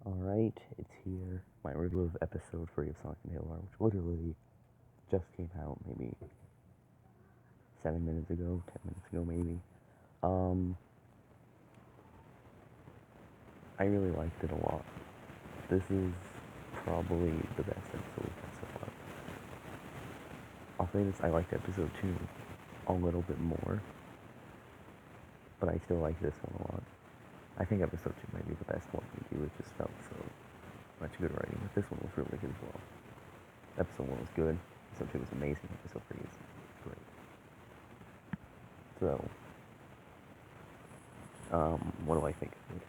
Alright, it's here. My review of episode 3 of Sonic and Tails, which literally just came out maybe 7 minutes ago, 10 minutes ago maybe. Um, I really liked it a lot. This is probably the best episode we've had so far. I'll say this, I liked episode 2 a little bit more, but I still like this one a lot. I think episode 2 might be the best one we do. It just felt so much good writing, but this one was really good as well. Episode 1 was good, episode 2 was amazing, episode 3 is great. So, what do I think of it?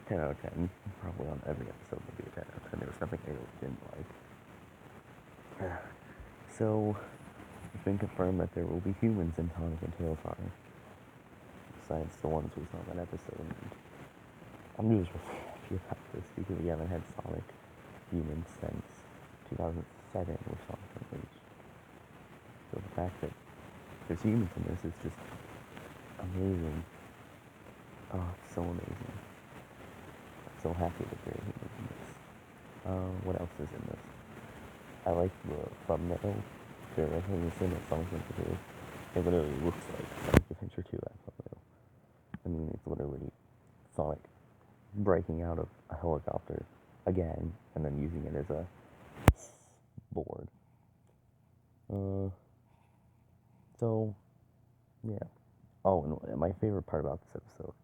10 out of 10. Probably on every episode would be a 10 out of 10. There was nothing I really didn't like. So, it's been confirmed that there will be humans in Sonic and Tails Honor. Besides the ones we saw in that episode. And I'm just really happy about this because we haven't had Sonic humans since 2007 with Sonic Unleashed. So the fact that there's humans in this is just amazing. Oh, it's so amazing. I'm so happy that there are humans in this. What else is in this? I like the thumbnail. There are things in it, Sonic Adventure 2. It literally looks like Sonic Adventure 2, that thumbnail. I mean, it's literally Sonic breaking out of a helicopter again, and then using it as a board. So, yeah. Oh, and my favorite part about this episode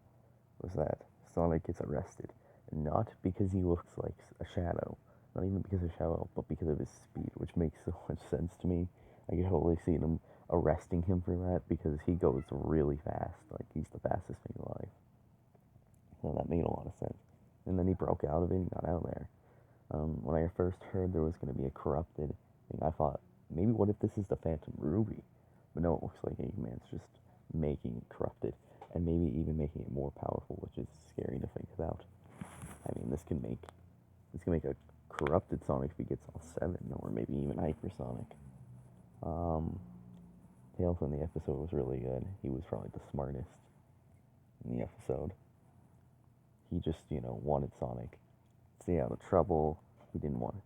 was that Sonic gets arrested, not because he looks like a shadow, not even because of Shadow, but because of his speed, which makes so much sense to me. I could totally see them arresting him for that because he goes really fast, like he's the fastest thing alive. So that made a lot of sense. And then he broke out of it and got out of there. When I first heard there was going to be a corrupted thing, I thought, maybe what if this is the Phantom Ruby? But no, it looks like Eggman's just making it corrupted, and maybe even making it more powerful, which is scary to think about. I mean, this can make a corrupted Sonic if he gets all 7, or maybe even Hypersonic. Um, Tails in the episode was really good. He was probably the smartest in the episode. He just, wanted Sonic to stay out of trouble. He didn't want,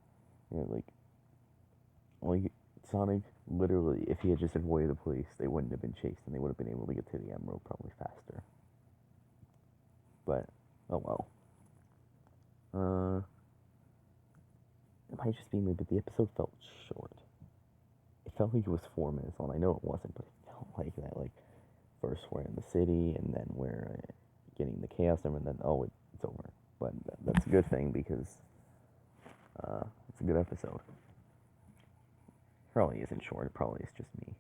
like Sonic, literally, if he had just avoided the police, they wouldn't have been chased and they would have been able to get to the Emerald probably faster. But, oh well. Uh, it might just be me, but the episode felt short. It felt like it was 4 minutes long. I know it wasn't, but it felt like that. Like, first we're in the city, and then we're getting the Chaos Emerald, and then, it's over. But that's a good thing because it's a good episode. Probably isn't short, it probably is just me.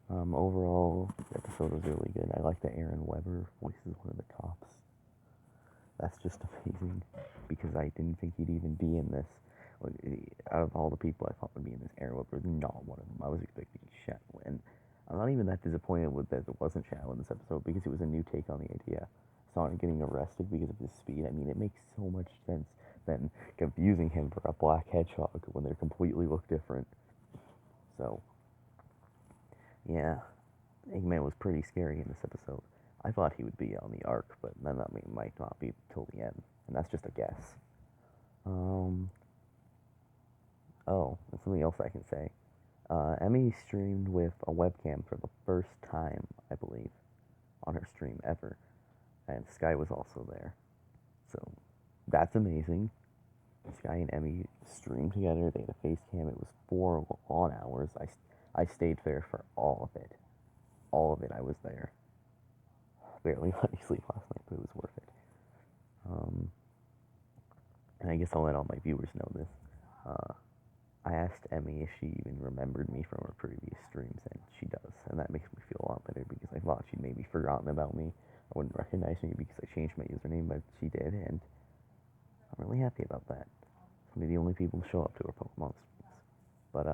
Overall, the episode was really good. I like that Aaron Weber voices one of the cops. That's just amazing because I didn't think he'd even be in this. Like, out of all the people I thought would be in this, Aaron Weber was not one of them. I was expecting Shadow, and I'm not even that disappointed with that it wasn't Shadow in this episode because it was a new take on the idea. Sonic getting arrested because of his speed. I mean, it makes so much sense than confusing him for a black hedgehog when they're completely look different. So, yeah, Eggman was pretty scary in this episode. I thought he would be on the arc, but then that might not be till the end, and that's just a guess. Um, and something else I can say. Emmy streamed with a webcam for the first time, I believe, on her stream ever, and Sky was also there. So that's amazing. Sky and Emmy streamed together. They had a face cam. It was 4 long hours. I stayed there for all of it. All of it, I was there. Barely let me sleep last night, but it was worth it. And I guess I'll let all my viewers know this. I asked Emmy if she even remembered me from her previous streams, and she does, and that makes me feel a lot better because I thought she'd maybe forgotten about me or wouldn't recognize me because I changed my username, but she did, and I'm really happy about that. Some of the only people who show up to her Pokemon streams. But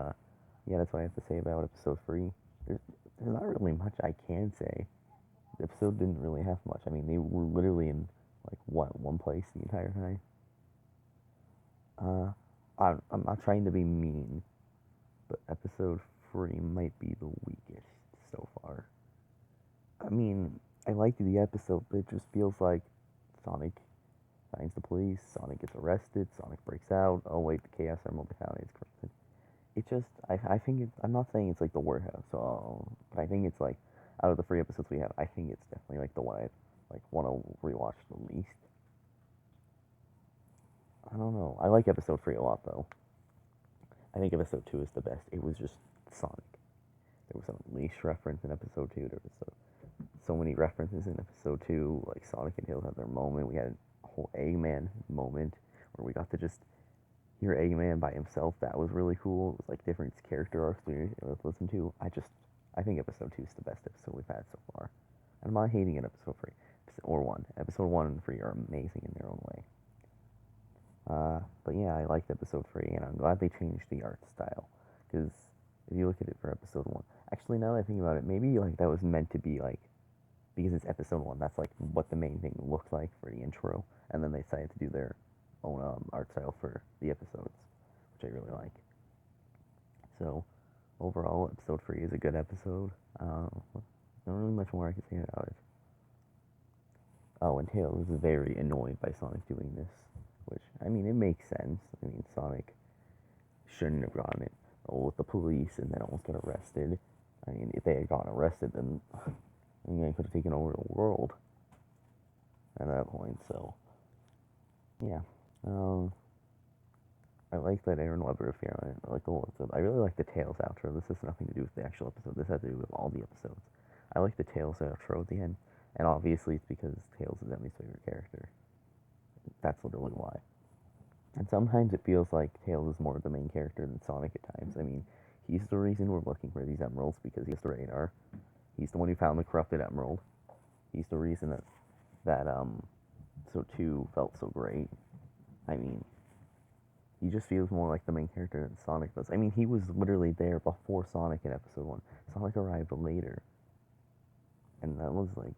yeah, that's what I have to say about episode 3. There's not really much I can say. The episode didn't really have much. I mean, they were literally in like one place the entire time. I'm not trying to be mean, but episode 3 might be the weakest so far. I mean, I liked the episode, but it just feels like Sonic finds the police, Sonic gets arrested, Sonic breaks out. Oh wait, the Chaos Emerald Battalion is corrupted. It just, I think it, I'm not saying it's like the worst, so, but I think it's like, out of the 3 episodes we have, I think it's definitely like the one I like want to rewatch the least. I don't know. I like episode 3 a lot though. I think episode 2 is the best. It was just Sonic. There was a Unleash reference in episode 2. There was so many references in episode 2. Like Sonic and Tails had their moment. We had a whole Eggman moment where we got to just hear Eggman by himself. That was really cool. It was like different character arcs we listened to. I think episode 2 is the best episode we've had so far. And I'm not hating it, episode 3 or 1. Episode 1 and 3 are amazing in their own way. But yeah, I liked episode 3, and I'm glad they changed the art style. Because if you look at it for episode 1, actually, now that I think about it, maybe like that was meant to be like, because it's episode 1, that's like what the main thing looked like for the intro, and then they decided to do their own art style for the episodes, which I really like. So, overall, episode 3 is a good episode. Not really much more I can say about it. Oh, and Tails is very annoyed by Sonic doing this, which, I mean, it makes sense. I mean, Sonic shouldn't have gotten it with the police and then almost got arrested. I mean, if they had gotten arrested, then they could have taken over the world at that point. So, yeah. I like that Aaron Weber appeared. I like the whole episode. I really like the Tails outro. This has nothing to do with the actual episode. This has to do with all the episodes. I like the Tails outro at the end, and obviously it's because Tails is Emmy's favorite character. That's literally why. And sometimes it feels like Tails is more of the main character than Sonic at times. I mean, he's the reason we're looking for these emeralds because he's the radar. He's the one who found the corrupted emerald. He's the reason that so 2 felt so great. I mean, he just feels more like the main character than Sonic does. I mean, he was literally there before Sonic in episode 1. Sonic arrived later. And that was like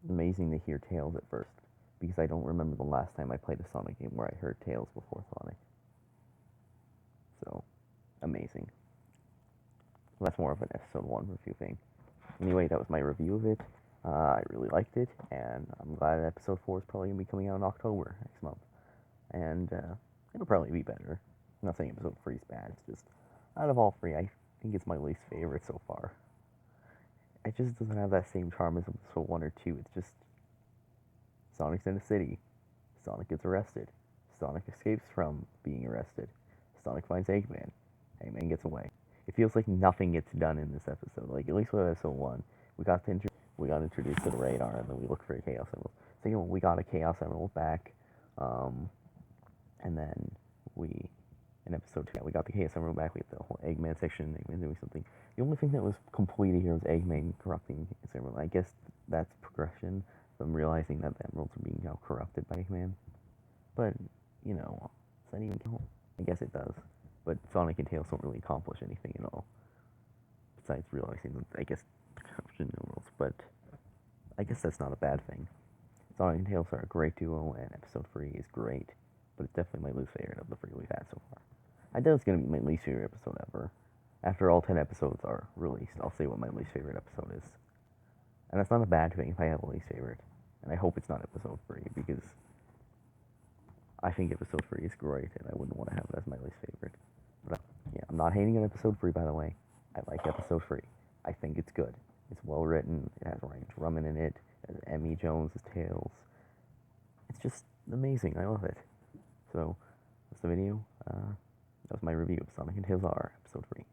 amazing to hear Tails at first. Because I don't remember the last time I played a Sonic game where I heard Tails before Sonic. So, amazing. That's more of an episode 1 review thing. Anyway, that was my review of it. I really liked it, and I'm glad episode 4 is probably going to be coming out in October next month. And it'll probably be better. I'm not saying episode 3 is bad, it's just, out of all 3, I think it's my least favorite so far. It just doesn't have that same charm as episode 1 or 2. It's just, Sonic's in a city. Sonic gets arrested. Sonic escapes from being arrested. Sonic finds Eggman. Eggman gets away. It feels like nothing gets done in this episode. Like, at least with episode 1, we got introduced to the radar, and then we looked for a Chaos Emerald. So, we got a Chaos Emerald back, and then in episode 2, we got the Chaos Emerald back. We had the whole Eggman section, Eggman doing something. The only thing that was completed here was Eggman corrupting his Emerald. I guess that's progression from realizing that the emeralds are being now corrupted by Eggman. But, does that even count? I guess it does. But Sonic and Tails don't really accomplish anything at all. Besides realizing that, I guess, corruption emeralds. But I guess that's not a bad thing. Sonic and Tails are a great duo, and episode 3 is great. But it's definitely my least favorite of the 3 we've had so far. I know it's going to be my least favorite episode ever. After all 10 episodes are released, I'll say what my least favorite episode is. And that's not a bad thing if I have a least favorite. And I hope it's not episode 3, because I think episode 3 is great, and I wouldn't want to have it as my least favorite. But yeah, I'm not hating on episode 3, by the way. I like episode 3. I think it's good. It's well written. It has Ryan Drummond in it. It has Emmy Jones as Tails. It's just amazing. I love it. So, that's the video. That was my review of Sonic and Tails R, episode 3.